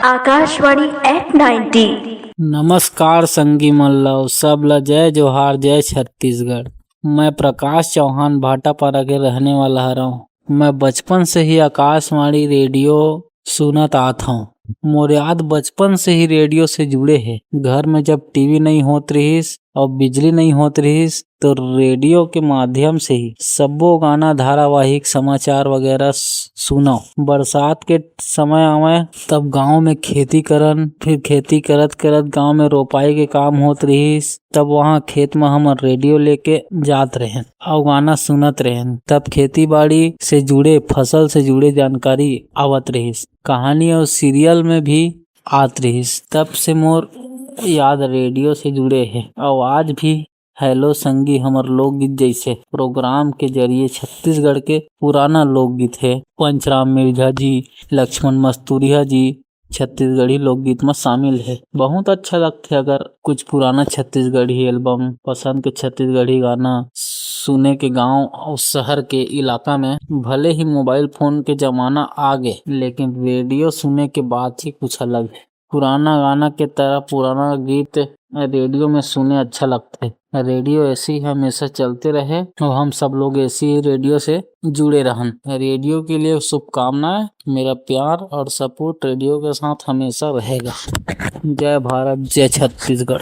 Akashvani eight 90। नमस्कार संगी मल्लव सब ल जय जोहार जय छत्तीसगढ़। मैं प्रकाश चौहान भाटापारा के रहने वाला हूँ। मैं बचपन से ही आकाशवाणी रेडियो सुनत आत हूँ। मोर याद बचपन से ही रेडियो से जुड़े है। घर में जब टीवी नहीं होत रहिस और बिजली नहीं होत रहिस तो रेडियो के माध्यम से ही सबो गाना धारावाहिक समाचार वगैरह सुनो। बरसात के समय आवे तब गांव में खेती करन, फिर खेती करत करत गांव में रोपाई के काम होत रहिस। तब वहाँ खेत में हम रेडियो लेके जात रहें और गाना सुनत रहें। तब खेती बाड़ी से जुड़े फसल से जुड़े जानकारी आवत रहिस, कहानी और सीरियल में भी आत रहिस। तब से मोर याद रेडियो से जुड़े है। और आज भी हेलो संगी हमर लोकगीत जैसे प्रोग्राम के जरिए छत्तीसगढ़ के पुराना लोकगीत है। पंचराम मिर्झा जी, लक्ष्मण मस्तूरिया जी छत्तीसगढ़ी लोकगीत में शामिल है। बहुत अच्छा लगता है अगर कुछ पुराना छत्तीसगढ़ी एल्बम पसंद के छत्तीसगढ़ी गाना सुने के गांव और शहर के इलाका में। भले ही मोबाइल फोन के जमाना आ गए लेकिन रेडियो सुने के बात ही कुछ अलग है। पुराना गाना के तरह पुराना गीत रेडियो में सुने अच्छा लगता है। रेडियो ऐसे ही हमेशा चलते रहे और हम सब लोग ऐसे ही रेडियो से जुड़े रहन। रेडियो के लिए शुभकामनाएं। मेरा प्यार और सपोर्ट रेडियो के साथ हमेशा रहेगा। जय भारत जय छत्तीसगढ़।